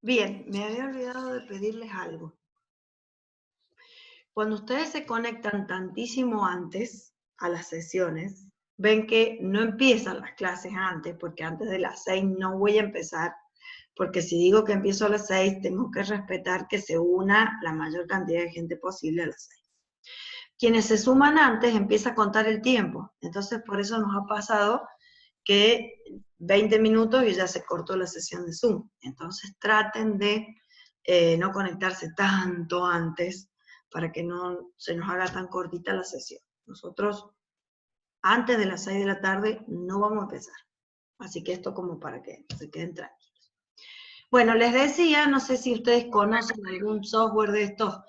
Bien, me había olvidado de pedirles algo. Cuando ustedes se conectan tantísimo antes a las sesiones, ven que no empiezan las clases antes, porque antes de las 6 no voy a empezar, porque si digo que empiezo a las 6, tengo que respetar que se una la mayor cantidad de gente posible a las 6. Quienes se suman antes empieza a contar el tiempo, entonces por eso nos ha pasado que 20 minutos y ya se cortó la sesión de Zoom. Entonces traten de no conectarse tanto antes para que no se nos haga tan cortita la sesión. Nosotros antes de las 6 de la tarde no vamos a empezar. Así que esto como para que se queden tranquilos. Bueno, les decía, no sé si ustedes conocen algún software de estos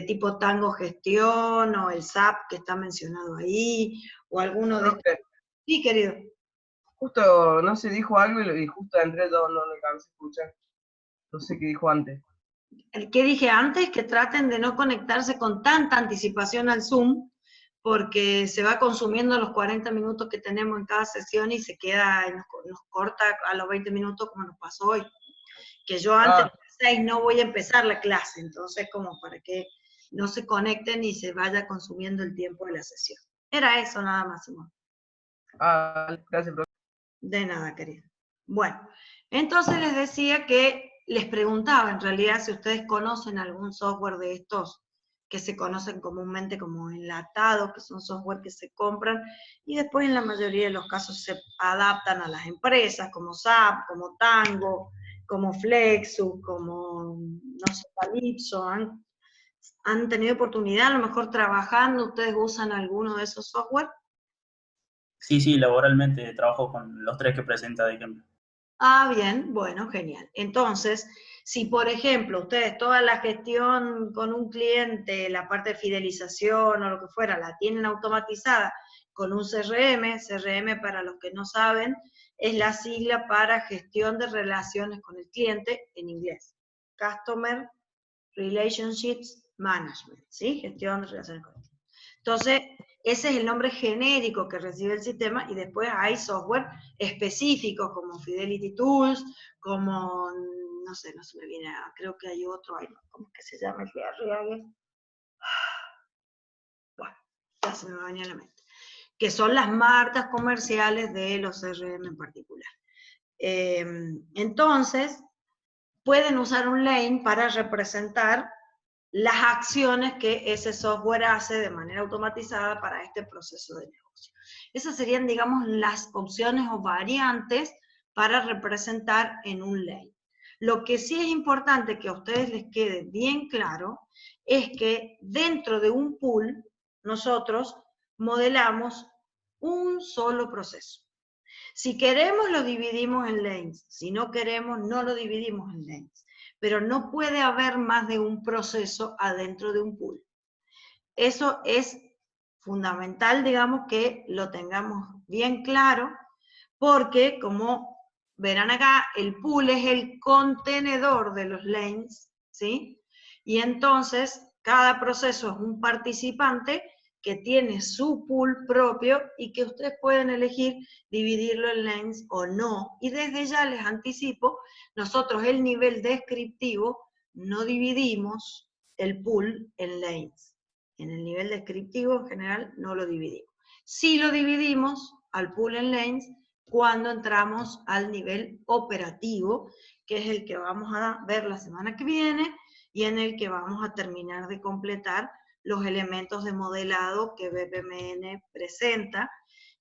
tipo Tango Gestión o el SAP que está mencionado ahí, o alguno de estos. Profe, Sí, querido. justo, no sé, dijo algo y justo entré, no lo alcancé a escuchar. No sé qué dijo antes. El que dije antes, que traten de no conectarse con tanta anticipación al Zoom, porque se va consumiendo los 40 minutos que tenemos en cada sesión y se queda, nos corta a los 20 minutos como nos pasó hoy. Que yo antes de Ah, las 6 no voy a empezar la clase, entonces como para que no se conecten y se vaya consumiendo el tiempo de la sesión. Era eso nada más, Simón. gracias, profe. De nada, querido. Bueno, entonces les decía que les preguntaba en realidad si ustedes conocen algún software de estos que se conocen comúnmente como enlatados, que son software que se compran y después en la mayoría de los casos se adaptan a las empresas, como SAP, como Tango, como Flexus, como, no sé, Calypso. ¿Han tenido oportunidad, a lo mejor trabajando, ustedes usan alguno de esos software? Sí, sí, laboralmente trabajo con los tres que presenta de ejemplo. Ah, bien, bueno, genial. Entonces, si por ejemplo ustedes toda la gestión con un cliente, la parte de fidelización o lo que fuera, la tienen automatizada con un CRM, CRM para los que no saben, es la sigla para gestión de relaciones con el cliente en inglés. Customer Relationships Management, ¿sí? Gestión de relaciones con el cliente. Entonces, ese es el nombre genérico que recibe el sistema y después hay software específicos como Fidelity Tools, como, no sé, no se me viene, creo que hay otro, ¿cómo es que se llama el que arriesgue? Bueno, ya se me va a venir a la mente. Que son las marcas comerciales de los CRM en particular. Entonces, pueden usar un lane para representar las acciones que ese software hace de manera automatizada para este proceso de negocio. Esas serían, digamos, las opciones o variantes para representar en un lane. Lo que sí es importante que a ustedes les quede bien claro es que dentro de un pool nosotros modelamos un solo proceso. Si queremos lo dividimos en lanes, si no queremos no lo dividimos en lanes, pero no puede haber más de un proceso adentro de un pool. Eso es fundamental, digamos, que lo tengamos bien claro, porque como verán acá, el pool es el contenedor de los lanes, ¿sí? Y entonces cada proceso es un participante que tiene su pool propio y que ustedes pueden elegir dividirlo en lanes o no. Y desde ya les anticipo, nosotros el nivel descriptivo no dividimos el pool en lanes. En el nivel descriptivo en general no lo dividimos. Sí lo dividimos al pool en lanes cuando entramos al nivel operativo, que es el que vamos a ver la semana que viene y en el que vamos a terminar de completar los elementos de modelado que BPMN presenta.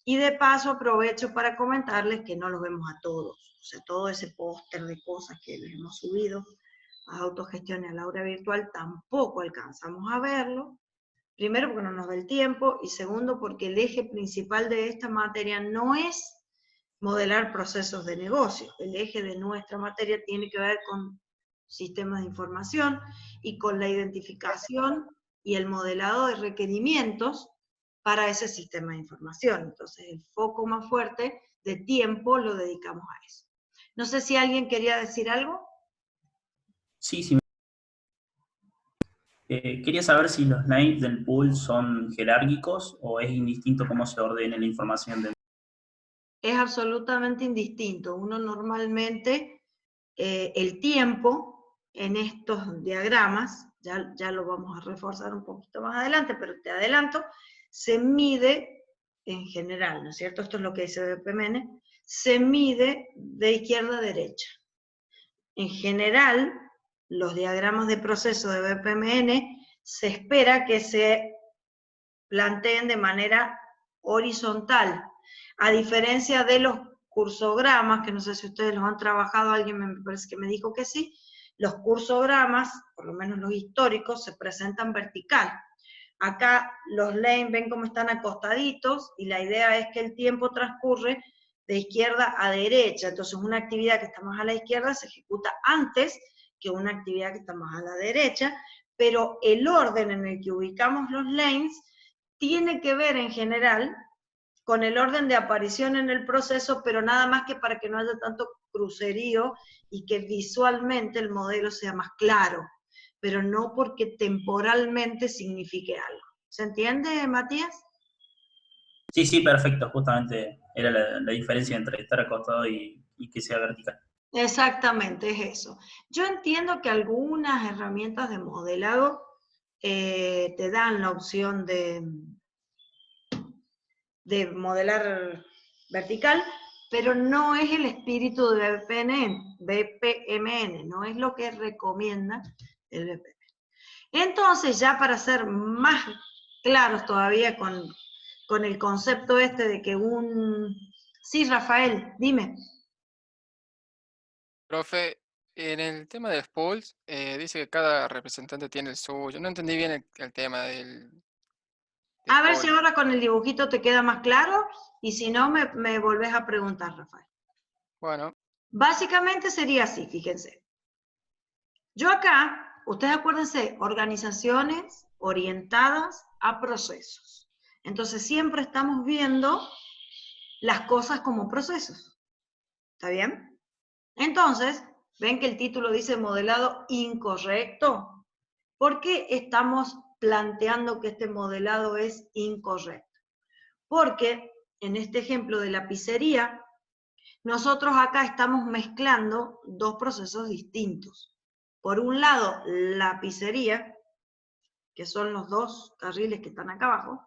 Y de paso aprovecho para comentarles que no los vemos a todos, o sea, todo ese póster de cosas que les hemos subido a Autogestión y a Laura Virtual tampoco alcanzamos a verlo. Primero porque no nos da el tiempo y segundo porque el eje principal de esta materia no es modelar procesos de negocio. El eje de nuestra materia tiene que ver con sistemas de información y con la identificación y el modelado de requerimientos para ese sistema de información. Entonces, el foco más fuerte de tiempo lo dedicamos a eso. No sé si alguien quería decir algo. Sí, sí. Quería saber si los names del pool son jerárquicos o es indistinto cómo se ordene la información dentro. Es absolutamente indistinto. Uno normalmente el tiempo en estos diagramas, ya lo vamos a reforzar un poquito más adelante, pero te adelanto, se mide en general, ¿no es cierto? Esto es lo que dice BPMN, se mide de izquierda a derecha. En general, los diagramas de proceso de BPMN se espera que se planteen de manera horizontal, a diferencia de los cursogramas, que no sé si ustedes los han trabajado, alguien me parece que me dijo que sí, los cursogramas, por lo menos los históricos, se presentan vertical. Acá los lane ven cómo están acostaditos, y la idea es que el tiempo transcurre de izquierda a derecha, entonces una actividad que está más a la izquierda se ejecuta antes que una actividad que está más a la derecha, pero el orden en el que ubicamos los lanes tiene que ver en general con el orden de aparición en el proceso, pero nada más que para que no haya tanto crucerío y que visualmente el modelo sea más claro, pero no porque temporalmente signifique algo. ¿Se entiende, Matías? Sí, sí, perfecto. Justamente era la diferencia entre estar acostado y que sea vertical. Exactamente, es eso. Yo entiendo que algunas herramientas de modelado te dan la opción de modelar vertical, pero no es el espíritu de BPMN, no es lo que recomienda el BPMN. Entonces, ya para ser más claros todavía con el concepto este de que un... Sí, Rafael, dime. Profe, en el tema de los pools, dice que cada representante tiene el suyo. No entendí bien el tema del A ver si pool. ahora con el dibujito te queda más claro, y si no, me volvés a preguntar, Rafael. Bueno, Básicamente sería así, fíjense. Yo acá, ustedes acuérdense, organizaciones orientadas a procesos. Entonces siempre estamos viendo las cosas como procesos. ¿Está bien? Entonces, ven que el título dice modelado incorrecto. ¿Por qué estamos planteando que este modelado es incorrecto? Porque en este ejemplo de la pizzería, nosotros acá estamos mezclando dos procesos distintos. Por un lado, la pizzería, que son los dos carriles que están acá abajo,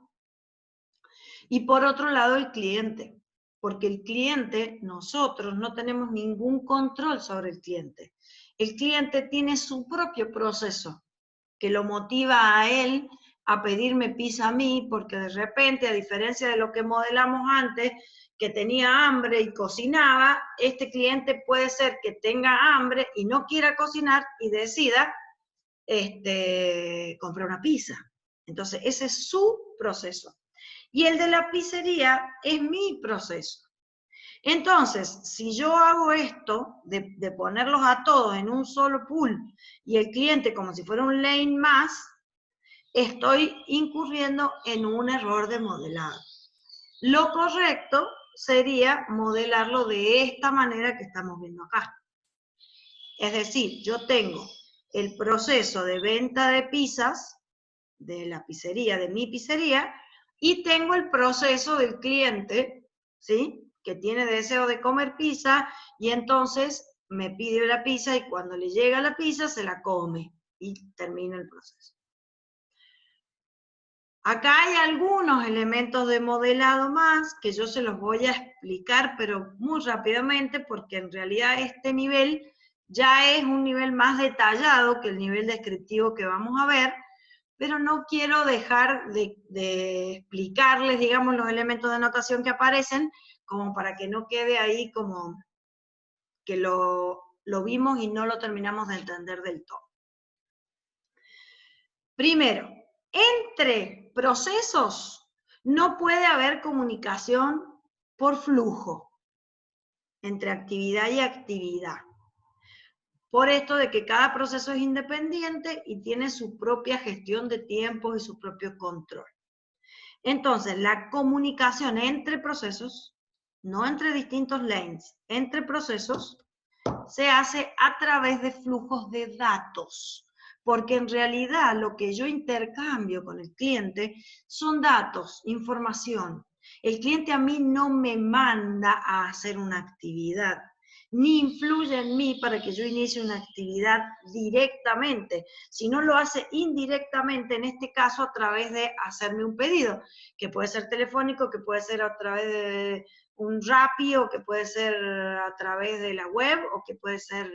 y por otro lado el cliente, porque el cliente, nosotros no tenemos ningún control sobre el cliente. El cliente tiene su propio proceso, que lo motiva a él a pedirme pizza a mí, porque de repente, a diferencia de lo que modelamos antes, que tenía hambre y cocinaba, este cliente puede ser que tenga hambre y no quiera cocinar y decida comprar una pizza. Entonces, ese es su proceso. Y el de la pizzería es mi proceso. Entonces, si yo hago esto, de ponerlos a todos en un solo pool, y el cliente como si fuera un lane más, estoy incurriendo en un error de modelado. Lo correcto sería modelarlo de esta manera que estamos viendo acá. Es decir, yo tengo el proceso de venta de pizzas, de la pizzería, de mi pizzería, y tengo el proceso del cliente, ¿sí?, que tiene deseo de comer pizza, y entonces me pide la pizza, y cuando le llega la pizza se la come, y termina el proceso. Acá hay algunos elementos de modelado más, que yo se los voy a explicar, pero muy rápidamente, porque en realidad este nivel ya es un nivel más detallado que el nivel descriptivo que vamos a ver, pero no quiero dejar de explicarles, digamos, los elementos de notación que aparecen, como para que no quede ahí como que lo vimos y no lo terminamos de entender del todo. Primero, entre procesos no puede haber comunicación por flujo, entre actividad y actividad. Por esto de que cada proceso es independiente y tiene su propia gestión de tiempos y su propio control. Entonces, la comunicación entre procesos, no entre distintos lanes, entre procesos, se hace a través de flujos de datos, porque en realidad lo que yo intercambio con el cliente son datos, información. El cliente a mí no me manda a hacer una actividad. ni influye en mí para que yo inicie una actividad directamente, sino lo hace indirectamente, en este caso a través de hacerme un pedido, que puede ser telefónico, que puede ser a través de un Rappi, o que puede ser a través de la web, o que puede ser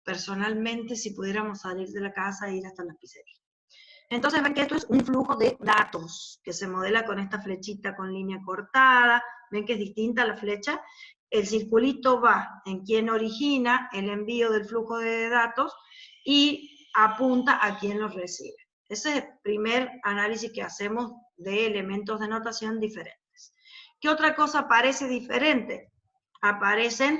personalmente si pudiéramos salir de la casa e ir hasta la pizzería. Entonces ven que esto es un flujo de datos que se modela con esta flechita con línea cortada. Ven que es distinta la flecha. El circulito va en quien origina el envío del flujo de datos y apunta a quien los recibe. Ese es el primer análisis que hacemos de elementos de notación diferentes. ¿Qué otra cosa aparece diferente? Aparecen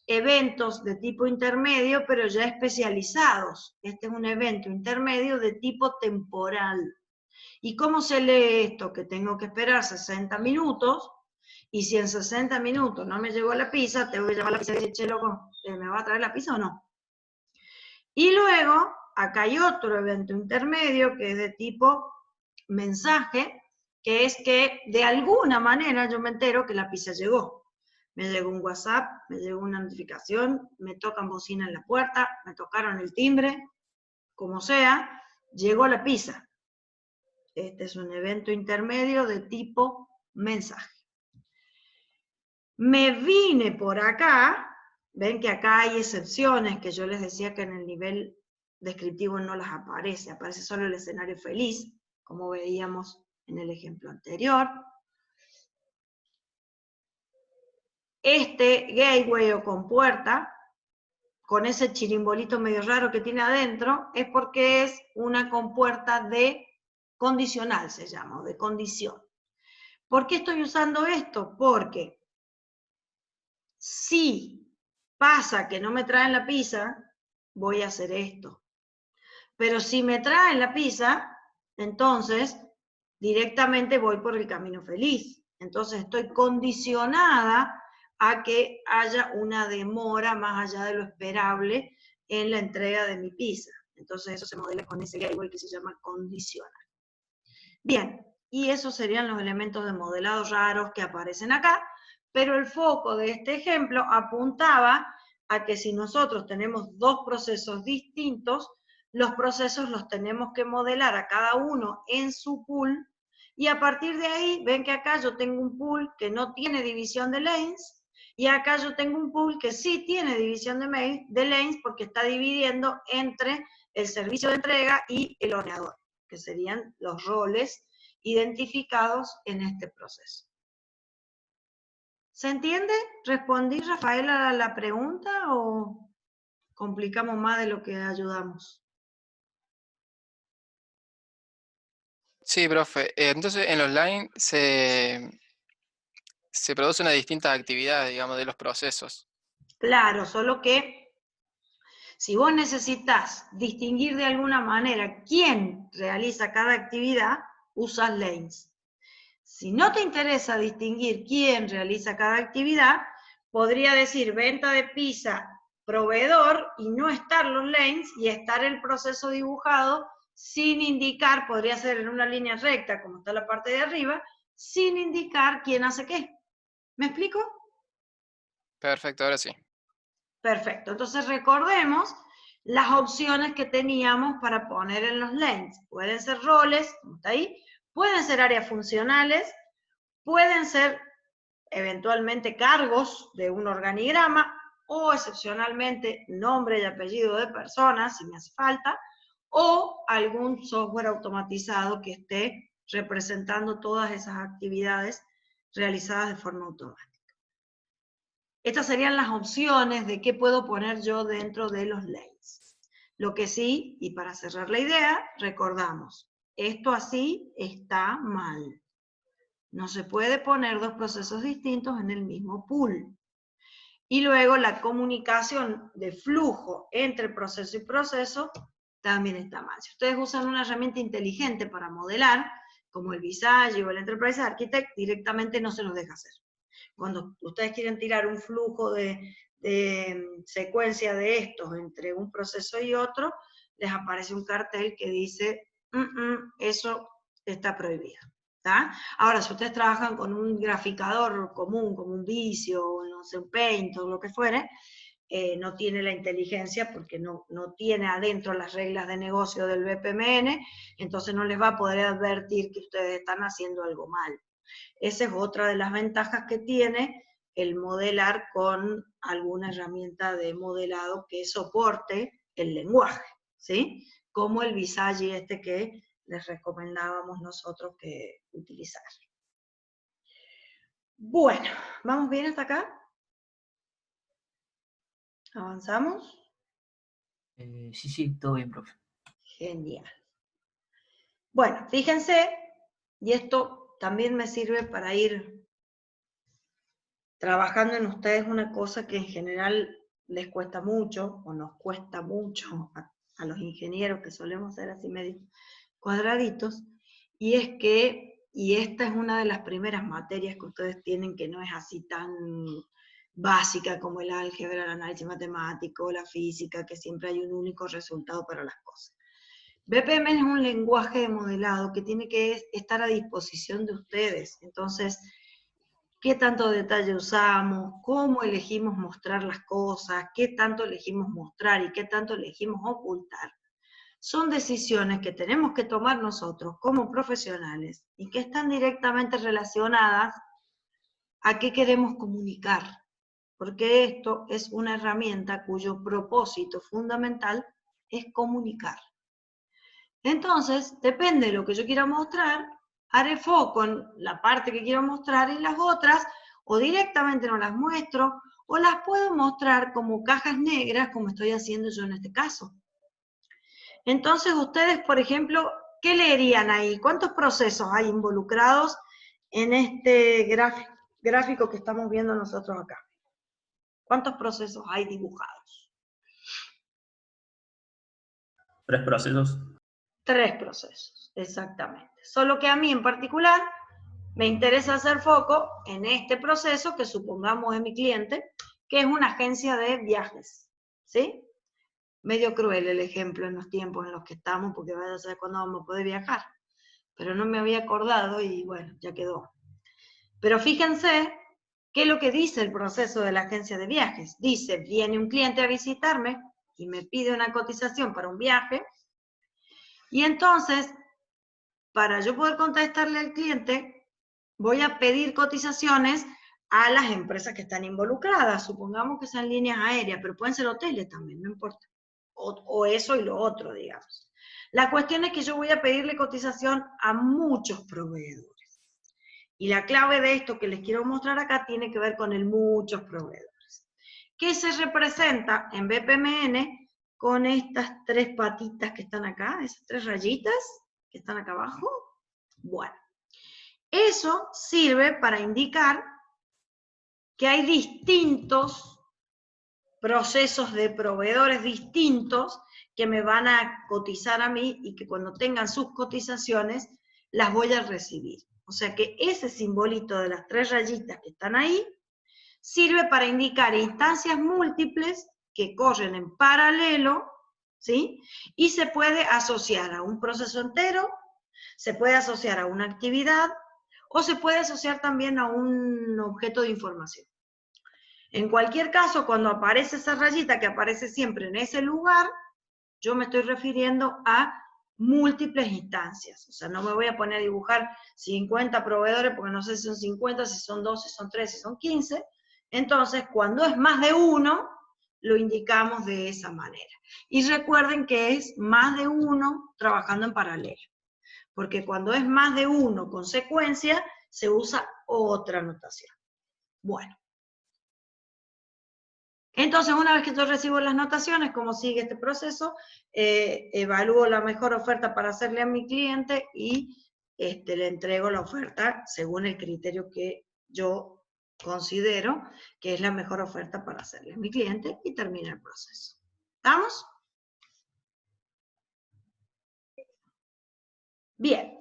eventos de tipo intermedio, pero ya especializados. Este es un evento intermedio de tipo temporal. ¿Y cómo se lee esto? Que tengo que esperar 60 minutos, y si en 60 minutos no me llegó la pizza, tengo que llamar a la pizza y decir, che, loco, ¿me va a traer la pizza o no? Y luego, acá hay otro evento intermedio que es de tipo mensaje, que es que de alguna manera yo me entero que la pizza llegó. Me llegó un WhatsApp, me llegó una notificación, me tocan bocina en la puerta, me tocaron el timbre, como sea, llegó la pizza. Este es un evento intermedio de tipo mensaje. Me vine por acá, ven que acá hay excepciones que yo les decía que en el nivel descriptivo no las aparece, aparece solo el escenario feliz, como veíamos en el ejemplo anterior. Este gateway o compuerta, con ese chirimbolito medio raro que tiene adentro, es porque es una compuerta de condicional, se llama, o de condición. ¿Por qué estoy usando esto? Porque si pasa que no me traen la pizza, voy a hacer esto. Pero si me traen la pizza, entonces directamente voy por el camino feliz. Entonces estoy condicionada a que haya una demora más allá de lo esperable en la entrega de mi pizza. Entonces eso se modela con ese gateway que se llama condicional. Bien, y esos serían los elementos de modelado raros que aparecen acá, pero el foco de este ejemplo apuntaba a que si nosotros tenemos dos procesos distintos, los procesos los tenemos que modelar a cada uno en su pool, y a partir de ahí, ven que acá yo tengo un pool que no tiene división de lanes, y acá yo tengo un pool que sí tiene división de lanes porque está dividiendo entre el servicio de entrega y el horneador, que serían los roles identificados en este proceso. ¿Se entiende? ¿Respondí, Rafael, a la pregunta o complicamos más de lo que ayudamos? Sí, profe. Entonces, en los lines se produce una distinta actividad, digamos, de los procesos. Claro, solo que si vos necesitas distinguir de alguna manera quién realiza cada actividad, usas lanes. Si no te interesa distinguir quién realiza cada actividad, podría decir venta de pizza, proveedor, y no estar los lanes, y estar el proceso dibujado sin indicar, podría ser en una línea recta, como está la parte de arriba, sin indicar quién hace qué. ¿Me explico? Perfecto, ahora sí. Perfecto, entonces recordemos las opciones que teníamos para poner en los lanes. Pueden ser roles, como está ahí, pueden ser áreas funcionales, pueden ser eventualmente cargos de un organigrama, o excepcionalmente nombre y apellido de personas, si me hace falta, o algún software automatizado que esté representando todas esas actividades realizadas de forma automática. Estas serían las opciones de qué puedo poner yo dentro de los lanes. Lo que sí, y para cerrar la idea, recordamos, esto así está mal. No se puede poner dos procesos distintos en el mismo pool. Y luego la comunicación de flujo entre proceso y proceso también está mal. Si ustedes usan una herramienta inteligente para modelar, como el Visage o el Enterprise Architect, directamente no se los deja hacer. Cuando ustedes quieren tirar un flujo de secuencia de estos entre un proceso y otro, les aparece un cartel que dice, eso está prohibido. ¿Tá? Ahora, si ustedes trabajan con un graficador común, como un Visio, o no sé, un Paint, o lo que fuere, no tiene la inteligencia porque no tiene adentro las reglas de negocio del BPMN, entonces no les va a poder advertir que ustedes están haciendo algo mal. Esa es otra de las ventajas que tiene el modelar con alguna herramienta de modelado que soporte el lenguaje, ¿sí? Como el Visagi que les recomendábamos nosotros que utilizar. Bueno, ¿vamos bien hasta acá? ¿Avanzamos? Sí, todo bien, profe. Genial. Bueno, fíjense, y esto también me sirve para ir trabajando en ustedes una cosa que en general les cuesta mucho, o nos cuesta mucho a los ingenieros que solemos ser así medio cuadraditos, y es que, y esta es una de las primeras materias que ustedes tienen que no es así tan básica como el álgebra, el análisis matemático, la física, que siempre hay un único resultado para las cosas. BPM es un lenguaje de modelado que tiene que estar a disposición de ustedes. Entonces, ¿qué tanto detalle usamos? ¿Cómo elegimos mostrar las cosas? ¿Qué tanto elegimos mostrar y qué tanto elegimos ocultar? Son decisiones que tenemos que tomar nosotros como profesionales y que están directamente relacionadas a qué queremos comunicar. Porque esto es una herramienta cuyo propósito fundamental es comunicar. Entonces, depende de lo que yo quiera mostrar, haré foco en la parte que quiero mostrar y las otras, o directamente no las muestro, o las puedo mostrar como cajas negras, como estoy haciendo yo en este caso. Entonces, ustedes, por ejemplo, ¿qué leerían ahí? ¿Cuántos procesos hay involucrados en este gráfico que estamos viendo nosotros acá? ¿Cuántos procesos hay dibujados? 3 procesos. 3 procesos, exactamente. Solo que a mí en particular me interesa hacer foco en este proceso que supongamos es mi cliente, que es una agencia de viajes, ¿sí? Medio cruel el ejemplo en los tiempos en los que estamos, porque vaya a saber cuándo vamos a poder viajar. Pero no me había acordado y bueno, ya quedó. Pero fíjense qué es lo que dice el proceso de la agencia de viajes. Dice, viene un cliente a visitarme y me pide una cotización para un viaje, y entonces, para yo poder contestarle al cliente, voy a pedir cotizaciones a las empresas que están involucradas. Supongamos que sean líneas aéreas, pero pueden ser hoteles también, no importa. O eso y lo otro, digamos. La cuestión es que yo voy a pedirle cotización a muchos proveedores. Y la clave de esto que les quiero mostrar acá tiene que ver con el muchos proveedores. ¿Qué se representa en BPMN con estas 3 patitas que están acá, esas 3 rayitas que están acá abajo? Bueno, eso sirve para indicar que hay distintos procesos de proveedores distintos que me van a cotizar a mí y que cuando tengan sus cotizaciones las voy a recibir. O sea que ese simbolito de las 3 rayitas que están ahí sirve para indicar instancias múltiples que corren en paralelo, ¿sí? Y se puede asociar a un proceso entero, se puede asociar a una actividad, o se puede asociar también a un objeto de información. En cualquier caso, cuando aparece esa rayita que aparece siempre en ese lugar, yo me estoy refiriendo a múltiples instancias. O sea, no me voy a poner a dibujar 50 proveedores porque no sé si son 50, si son 2, si son 3, si son 15. Entonces, cuando es más de uno, lo indicamos de esa manera. Y recuerden que es más de uno trabajando en paralelo. Porque cuando es más de uno con secuencia, se usa otra notación. Bueno. Entonces, una vez que yo recibo las notaciones, cómo sigue este proceso, evalúo la mejor oferta para hacerle a mi cliente y le entrego la oferta según el criterio que yo considero que es la mejor oferta para hacerle a mi cliente y termina el proceso. ¿Estamos? Bien.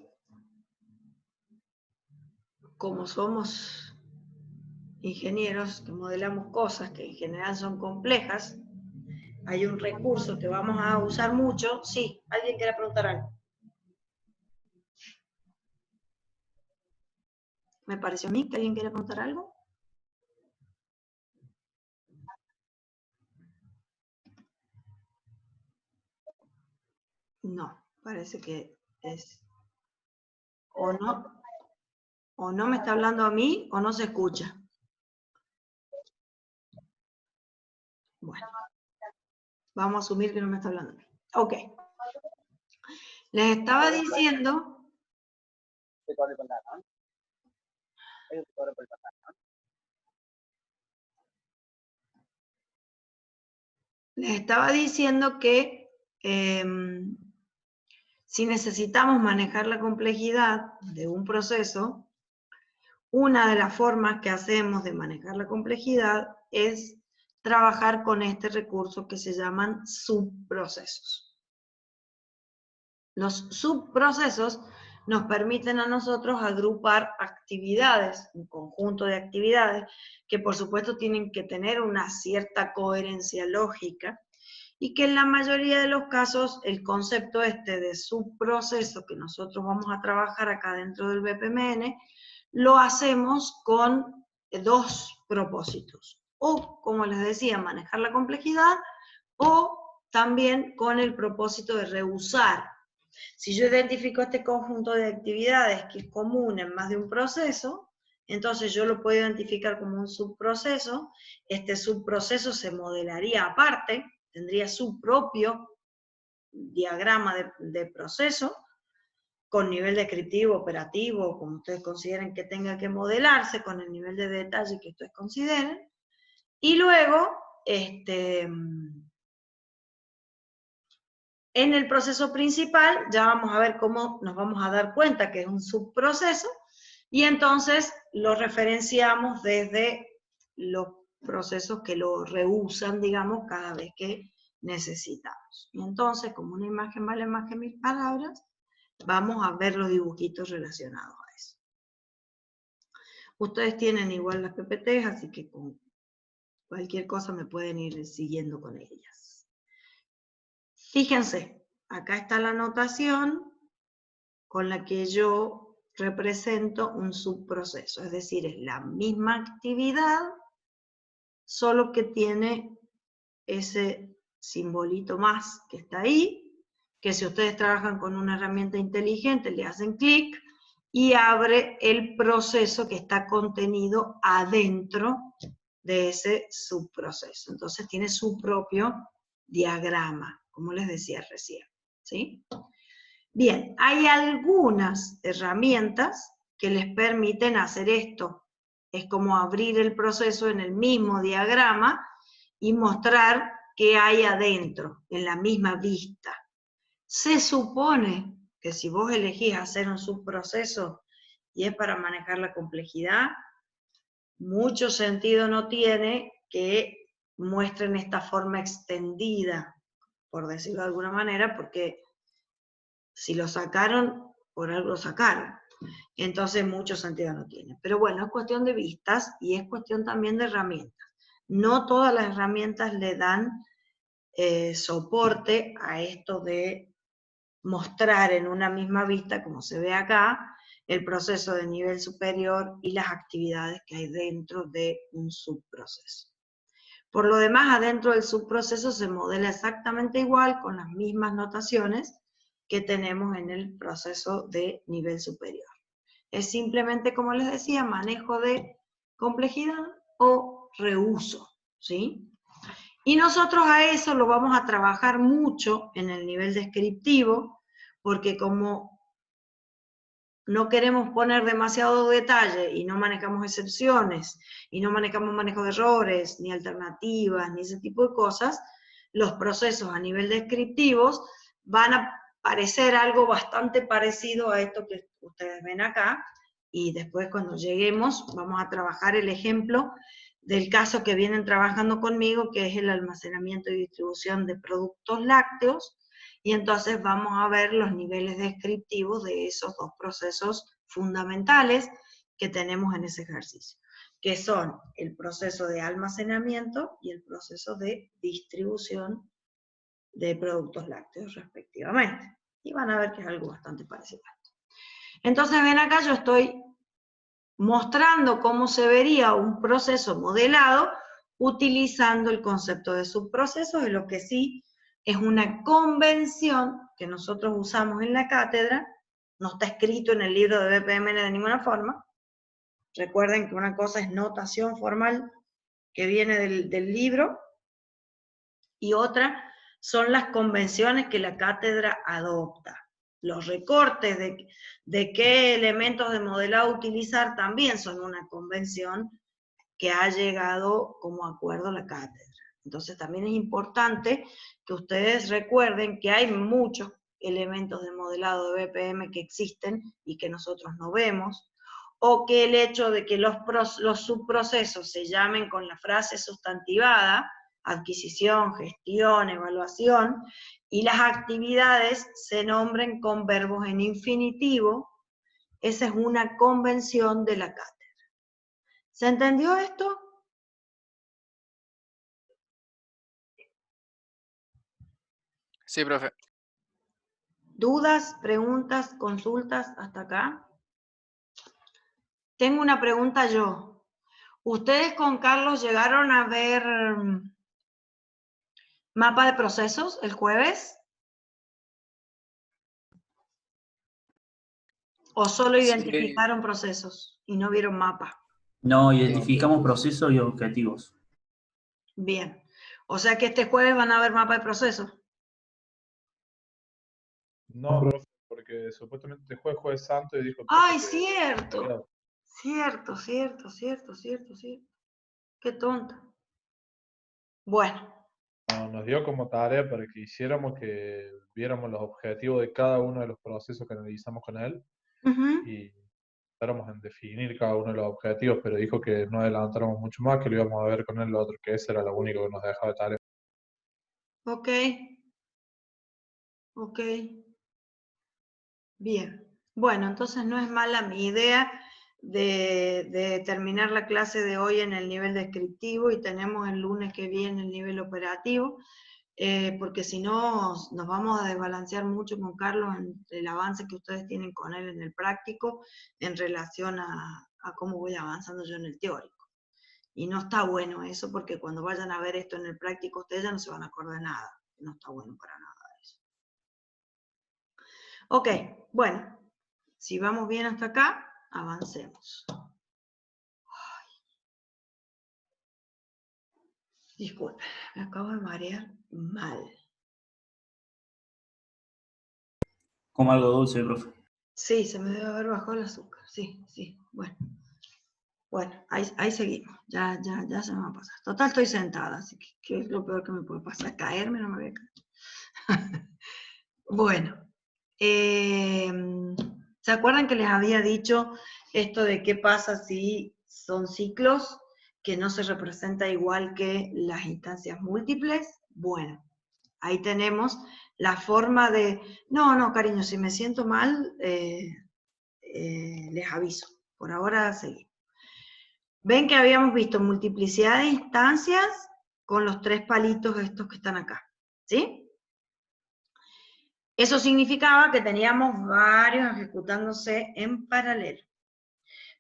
Como somos ingenieros que modelamos cosas que en general son complejas, hay un recurso que vamos a usar mucho. Sí, ¿alguien quiere preguntar algo? ¿Me pareció a mí que alguien quiere preguntar algo? No, parece que es... O no me está hablando a mí, o no se escucha. Bueno, vamos a asumir que no me está hablando a mí. Ok. Les estaba diciendo... Les estaba diciendo que si necesitamos manejar la complejidad de un proceso, una de las formas que hacemos de manejar la complejidad es trabajar con este recurso que se llaman subprocesos. Los subprocesos nos permiten a nosotros agrupar actividades, un conjunto de actividades, que por supuesto tienen que tener una cierta coherencia lógica, y que en la mayoría de los casos el concepto este de subproceso que nosotros vamos a trabajar acá dentro del BPMN, lo hacemos con dos propósitos. O, como les decía, manejar la complejidad, o también con el propósito de reusar. Si yo identifico este conjunto de actividades que es común en más de un proceso, entonces yo lo puedo identificar como un subproceso. Este subproceso se modelaría aparte, tendría su propio diagrama de proceso, con nivel descriptivo, operativo, como ustedes consideren que tenga que modelarse, con el nivel de detalle que ustedes consideren. Y luego, en el proceso principal, ya vamos a ver cómo nos vamos a dar cuenta que es un subproceso, y entonces lo referenciamos desde los procesos que lo reusan, digamos, cada vez que necesitamos. Y entonces, como una imagen vale más que 1000 palabras, vamos a ver los dibujitos relacionados a eso. Ustedes tienen igual las PPTs, así que con cualquier cosa me pueden ir siguiendo con ellas. Fíjense, acá está la notación con la que yo represento un subproceso, es decir, es la misma actividad, solo que tiene ese simbolito más que está ahí, que si ustedes trabajan con una herramienta inteligente, le hacen clic y abre el proceso que está contenido adentro de ese subproceso. Entonces tiene su propio diagrama, como les decía recién, ¿sí? Bien, hay algunas herramientas que les permiten hacer esto. Es como abrir el proceso en el mismo diagrama y mostrar qué hay adentro, en la misma vista. Se supone que si vos elegís hacer un subproceso y es para manejar la complejidad, mucho sentido no tiene que muestren esta forma extendida, por decirlo de alguna manera, porque si lo sacaron, por algo lo sacaron. Entonces mucho sentido no tiene. Pero bueno, es cuestión de vistas y es cuestión también de herramientas. No todas las herramientas le dan soporte a esto de mostrar en una misma vista, como se ve acá, el proceso de nivel superior y las actividades que hay dentro de un subproceso. Por lo demás, adentro del subproceso se modela exactamente igual, con las mismas notaciones que tenemos en el proceso de nivel superior. Es simplemente, como les decía, manejo de complejidad o reuso, ¿sí? Y nosotros a eso lo vamos a trabajar mucho en el nivel descriptivo, porque como no queremos poner demasiado detalle y no manejamos excepciones, y no manejamos manejo de errores, ni alternativas, ni ese tipo de cosas, los procesos a nivel descriptivos van a parecer algo bastante parecido a esto que ustedes ven acá, y después cuando lleguemos vamos a trabajar el ejemplo del caso que vienen trabajando conmigo, que es el almacenamiento y distribución de productos lácteos, y entonces vamos a ver los niveles descriptivos de esos dos procesos fundamentales que tenemos en ese ejercicio, que son el proceso de almacenamiento y el proceso de distribución de productos lácteos respectivamente. Y van a ver que es algo bastante parecido a esto. Entonces ven acá, yo estoy mostrando cómo se vería un proceso modelado utilizando el concepto de subprocesos, de lo que sí es una convención que nosotros usamos en la cátedra, no está escrito en el libro de BPMN de ninguna forma. Recuerden que una cosa es notación formal que viene del libro, y otra son las convenciones que la cátedra adopta. Los recortes de qué elementos de modelado utilizar también son una convención que ha llegado como acuerdo a la cátedra. Entonces también es importante que ustedes recuerden que hay muchos elementos de modelado de BPM que existen y que nosotros no vemos, o que el hecho de que los subprocesos se llamen con la frase sustantivada, adquisición, gestión, evaluación, y las actividades se nombren con verbos en infinitivo, esa es una convención de la cátedra. ¿Se entendió esto? Sí, profe. ¿Dudas, preguntas, consultas hasta acá? Tengo una pregunta yo. ¿Ustedes con Carlos llegaron a ver mapa de procesos el jueves? ¿O solo Sí. identificaron procesos y no vieron mapa? No, identificamos procesos y objetivos. Bien. O sea que este jueves van a ver mapa de procesos. No, profe, porque supuestamente jueves santo y dijo el profe ¡Ay, que cierto! feriado. Cierto. Qué tonta. Bueno, Nos dio como tarea para que hiciéramos que viéramos los objetivos de cada uno de los procesos que analizamos con él ujú, y tratáramos en definir cada uno de los objetivos, pero dijo que no adelantáramos mucho más, que lo íbamos a ver con él lo otro, que ese era lo único que nos dejaba de tarea. ok. Bien. Bueno, entonces no es mala mi idea de terminar la clase de hoy en el nivel descriptivo y tenemos el lunes que viene el nivel operativo, porque si no nos vamos a desbalancear mucho con Carlos en el avance que ustedes tienen con él en el práctico en relación a cómo voy avanzando yo en el teórico. Y no está bueno eso, porque cuando vayan a ver esto en el práctico ustedes ya no se van a acordar de nada. No está bueno para nada eso. Ok, bueno. Si vamos bien hasta acá, avancemos. Disculpen, me acabo de marear mal. Como algo dulce, profe. Sí, se me debe haber bajado el azúcar. Sí, bueno. Bueno, ahí seguimos. Ya se me va a pasar. Total, estoy sentada, así que ¿qué es lo peor que me puede pasar? Caerme, no me voy a caer. Bueno. ¿Se acuerdan que les había dicho esto de qué pasa si son ciclos que no se representa igual que las instancias múltiples? Bueno, ahí tenemos la forma de... No, cariño, si me siento mal, les aviso. Por ahora seguimos. Ven que habíamos visto multiplicidad de instancias con los 3 palitos estos que están acá, ¿sí? Eso significaba que teníamos varios ejecutándose en paralelo.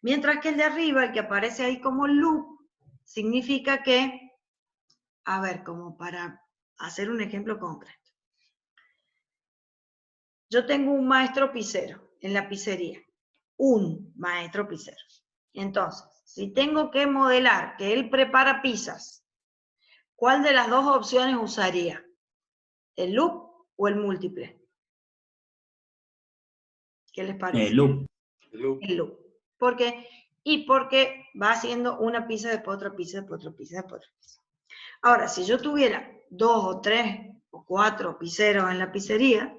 Mientras que el de arriba, el que aparece ahí como loop, significa que, a ver, como para hacer un ejemplo concreto. Yo tengo un maestro pizzero en la pizzería. Un maestro pizzero. Entonces, si tengo que modelar que él prepara pizzas, ¿cuál de las dos opciones usaría? ¿El loop o el múltiple? ¿Qué les parece? Loop. El loop. ¿Por qué? Y porque va haciendo una pizza, después otra pizza, después otra pizza, después otra pizza. Ahora, si yo tuviera 2 o 3 o 4 pizzeros en la pizzería,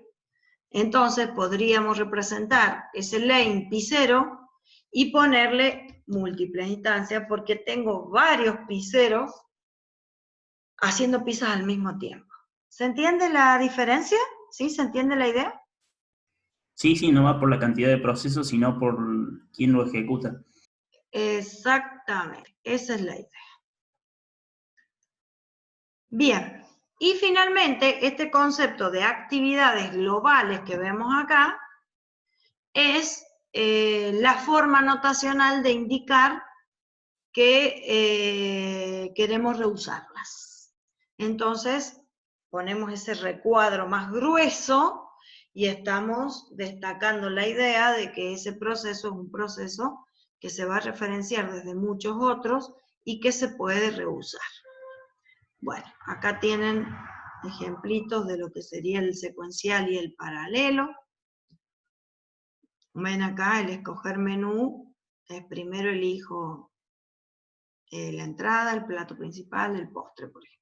entonces podríamos representar ese lane pizzero y ponerle múltiples instancias porque tengo varios pizzeros haciendo pizzas al mismo tiempo. ¿Se entiende la diferencia? ¿Sí? ¿Se entiende la idea? Sí, no va por la cantidad de procesos, sino por quién lo ejecuta. Exactamente, esa es la idea. Bien, y finalmente este concepto de actividades globales que vemos acá es la forma notacional de indicar que queremos reusarlas. Entonces, ponemos ese recuadro más grueso y estamos destacando la idea de que ese proceso es un proceso que se va a referenciar desde muchos otros y que se puede reusar. Bueno, acá tienen ejemplitos de lo que sería el secuencial y el paralelo. Ven acá el escoger menú, primero elijo la entrada, el plato principal, el postre, por ejemplo.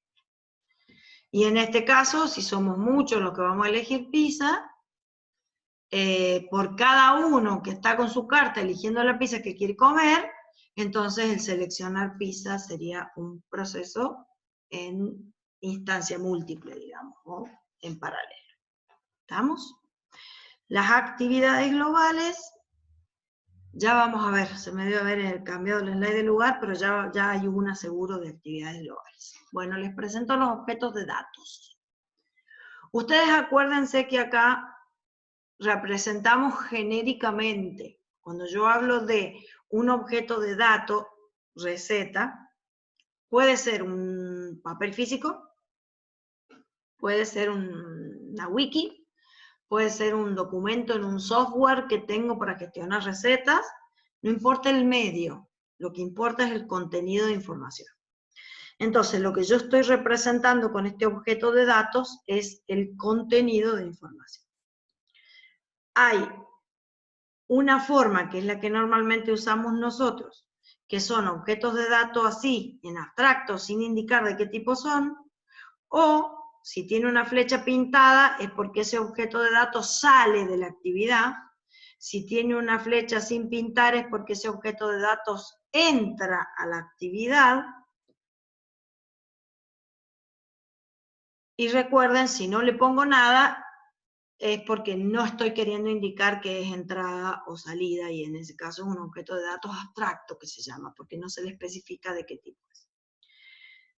Y en este caso, si somos muchos los que vamos a elegir pizza, por cada uno que está con su carta eligiendo la pizza que quiere comer, entonces el seleccionar pizza sería un proceso en instancia múltiple, digamos, o en paralelo. ¿Estamos? Las actividades globales, ya vamos a ver, se me debe haber cambiado el slide de lugar, pero ya hay una seguro de actividades globales. Bueno, les presento los objetos de datos. Ustedes acuérdense que acá representamos genéricamente. Cuando yo hablo de un objeto de dato, receta, puede ser un papel físico, puede ser una wiki, puede ser un documento en un software que tengo para gestionar recetas, no importa el medio, lo que importa es el contenido de información. Entonces, lo que yo estoy representando con este objeto de datos es el contenido de información. Hay una forma, que es la que normalmente usamos nosotros, que son objetos de datos así, en abstracto, sin indicar de qué tipo son, o si tiene una flecha pintada es porque ese objeto de datos sale de la actividad. Si tiene una flecha sin pintar es porque ese objeto de datos entra a la actividad. Y recuerden, si no le pongo nada, es porque no estoy queriendo indicar que es entrada o salida, y en ese caso es un objeto de datos abstracto que se llama, porque no se le especifica de qué tipo es.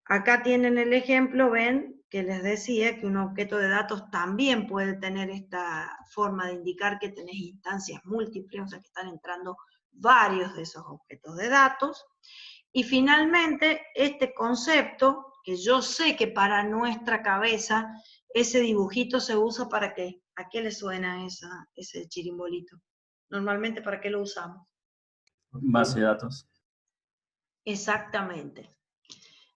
Acá tienen el ejemplo, ven, que les decía que un objeto de datos también puede tener esta forma de indicar que tenés instancias múltiples, o sea que están entrando varios de esos objetos de datos. Y finalmente, este concepto, que yo sé que para nuestra cabeza ese dibujito se usa para qué. ¿A qué le suena ese chirimbolito? Normalmente, ¿para qué lo usamos? Base de datos. Exactamente.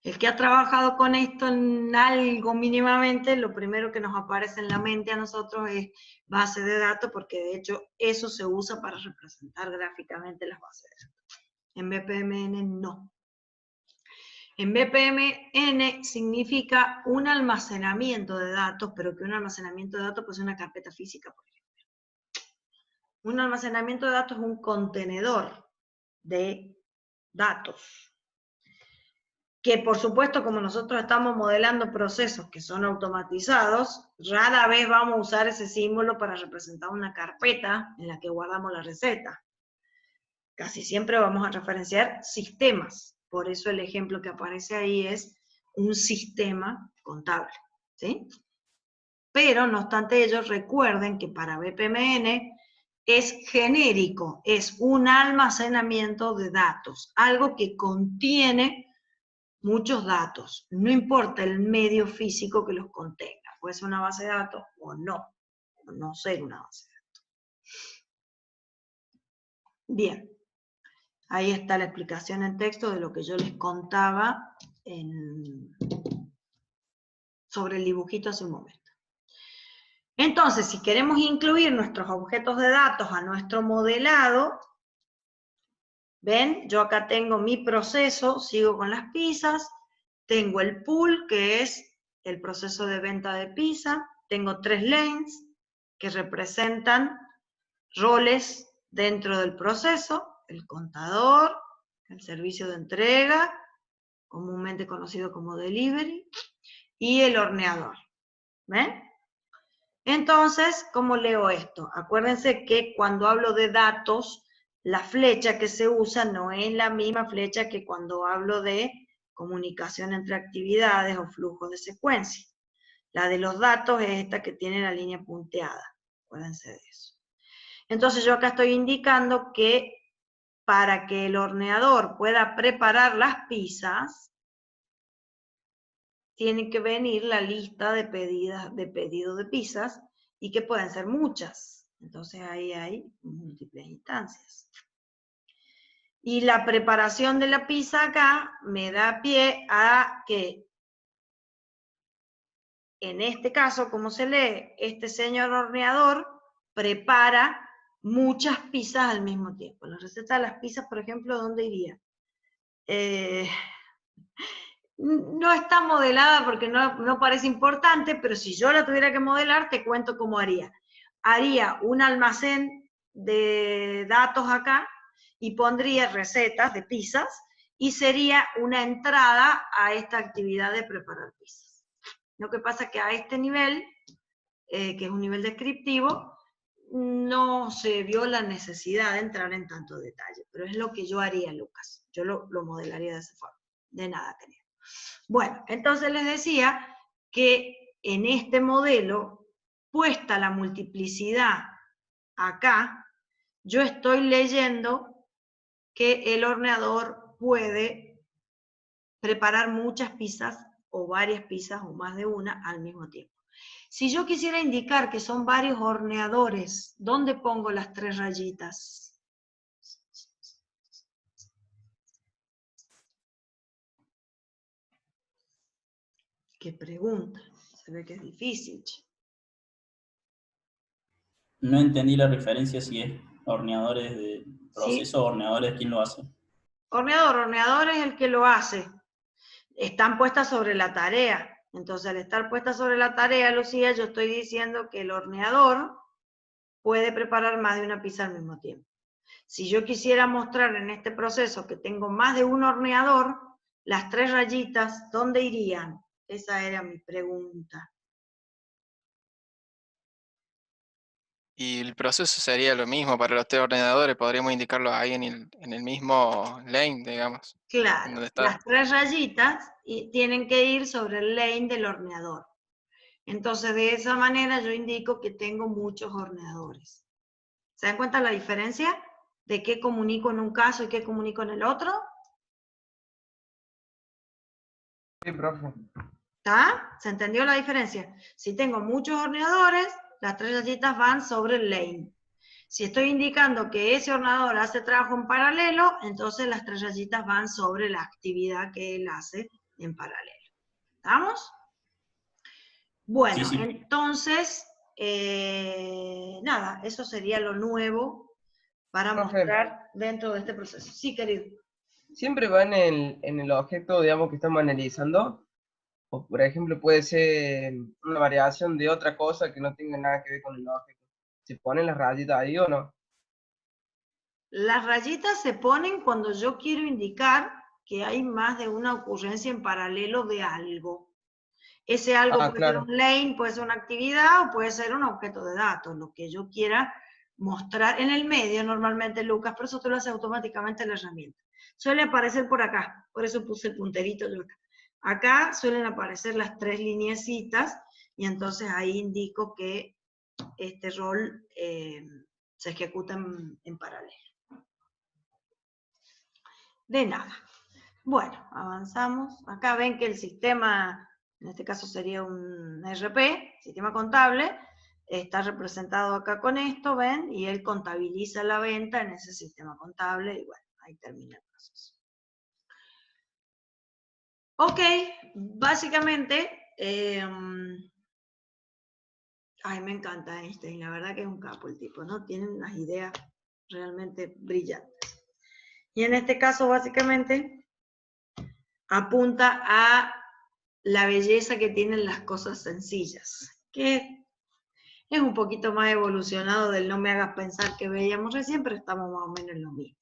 El que ha trabajado con esto en algo mínimamente, lo primero que nos aparece en la mente a nosotros es base de datos, porque de hecho eso se usa para representar gráficamente las bases de datos. En BPMN no. En BPMN significa un almacenamiento de datos, pero que un almacenamiento de datos puede ser una carpeta física, por ejemplo. Un almacenamiento de datos es un contenedor de datos, que por supuesto, como nosotros estamos modelando procesos que son automatizados, rara vez vamos a usar ese símbolo para representar una carpeta en la que guardamos la receta. Casi siempre vamos a referenciar sistemas, por eso el ejemplo que aparece ahí es un sistema contable, ¿sí? Pero, no obstante ello, recuerden que para BPMN es genérico, es un almacenamiento de datos, algo que contiene muchos datos, no importa el medio físico que los contenga, puede ser una base de datos o no ser una base de datos. Bien, ahí está la explicación en texto de lo que yo les contaba sobre el dibujito hace un momento. Entonces, si queremos incluir nuestros objetos de datos a nuestro modelado, ven, yo acá tengo mi proceso, sigo con las pizzas, tengo el pool, que es el proceso de venta de pizza, tengo 3 lanes, que representan roles dentro del proceso, el contador, el servicio de entrega, comúnmente conocido como delivery, y el horneador. ¿Ven? Entonces, ¿cómo leo esto? Acuérdense que cuando hablo de datos, la flecha que se usa no es la misma flecha que cuando hablo de comunicación entre actividades o flujos de secuencia. La de los datos es esta que tiene la línea punteada. Acuérdense de eso. Entonces yo acá estoy indicando que para que el horneador pueda preparar las pizzas, tiene que venir la lista de pedido de pizzas, y que pueden ser muchas. Entonces ahí hay múltiples instancias. Y la preparación de la pizza acá me da pie a que, en este caso, como se lee, este señor horneador prepara muchas pizzas al mismo tiempo. La receta de las pizzas, por ejemplo, ¿dónde iría? No está modelada porque no parece importante, pero si yo la tuviera que modelar, te cuento cómo haría. Haría un almacén de datos acá y pondría recetas de pizzas y sería una entrada a esta actividad de preparar pizzas. Lo que pasa es que a este nivel, que es un nivel descriptivo, no se vio la necesidad de entrar en tanto detalle, pero es lo que yo haría, Lucas. Yo lo modelaría de esa forma. De nada, querido. Bueno, entonces les decía que en este modelo, puesta la multiplicidad acá, yo estoy leyendo que el horneador puede preparar muchas pizzas o varias pizzas o más de una al mismo tiempo. Si yo quisiera indicar que son varios horneadores, ¿dónde pongo las 3 rayitas? ¿Qué pregunta? Se ve que es difícil. No entendí la referencia si es horneadores de proceso ¿Sí? o horneadores, ¿quién lo hace? Horneador es el que lo hace. Están puestas sobre la tarea. Entonces, al estar puestas sobre la tarea, Lucía, yo estoy diciendo que el horneador puede preparar más de una pizza al mismo tiempo. Si yo quisiera mostrar en este proceso que tengo más de un horneador, las 3 rayitas, ¿dónde irían? Esa era mi pregunta. Y el proceso sería lo mismo para los 3 ordenadores, podríamos indicarlo ahí en el mismo lane, digamos. Claro, Donde está. las 3 rayitas tienen que ir sobre el lane del horneador. Entonces, de esa manera yo indico que tengo muchos horneadores. ¿Se dan cuenta la diferencia de qué comunico en un caso y qué comunico en el otro? Sí, profe. ¿Está? ¿Se entendió la diferencia? Si tengo muchos horneadores, las 3 rayitas van sobre el lane. Si estoy indicando que ese horneador hace trabajo en paralelo, entonces las 3 rayitas van sobre la actividad que él hace en paralelo. ¿Estamos? Bueno, Sí, sí. entonces, nada, eso sería lo nuevo para Profe. mostrar dentro de este proceso. Sí, querido. Siempre va en el objeto, digamos, que estamos analizando. O, por ejemplo, puede ser una variación de otra cosa que no tenga nada que ver con el objeto. ¿Se ponen las rayitas ahí o no? Las rayitas se ponen cuando yo quiero indicar que hay más de una ocurrencia en paralelo de algo. Ese algo puede ser Claro. un lane, puede ser una actividad o puede ser un objeto de datos, lo que yo quiera mostrar en el medio normalmente, Lucas, por eso tú lo haces automáticamente en la herramienta. Suele aparecer por acá, por eso puse el punterito yo acá. Acá suelen aparecer las 3 lineecitas y entonces ahí indico que este rol se ejecuta en paralelo. De nada. Bueno, avanzamos. Acá ven que el sistema, en este caso sería un RP, sistema contable, está representado acá con esto, ¿ven? Y él contabiliza la venta en ese sistema contable y bueno, ahí termina el proceso. Ok, básicamente, ay, me encanta Einstein, la verdad que es un capo el tipo, ¿no? Tiene unas ideas realmente brillantes. Y en este caso, básicamente, apunta a la belleza que tienen las cosas sencillas, que es un poquito más evolucionado del no me hagas pensar que veíamos recién, pero estamos más o menos en lo mismo.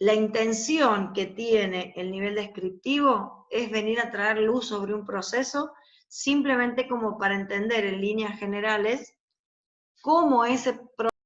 La intención que tiene el nivel descriptivo es venir a traer luz sobre un proceso, simplemente como para entender en líneas generales cómo ese proceso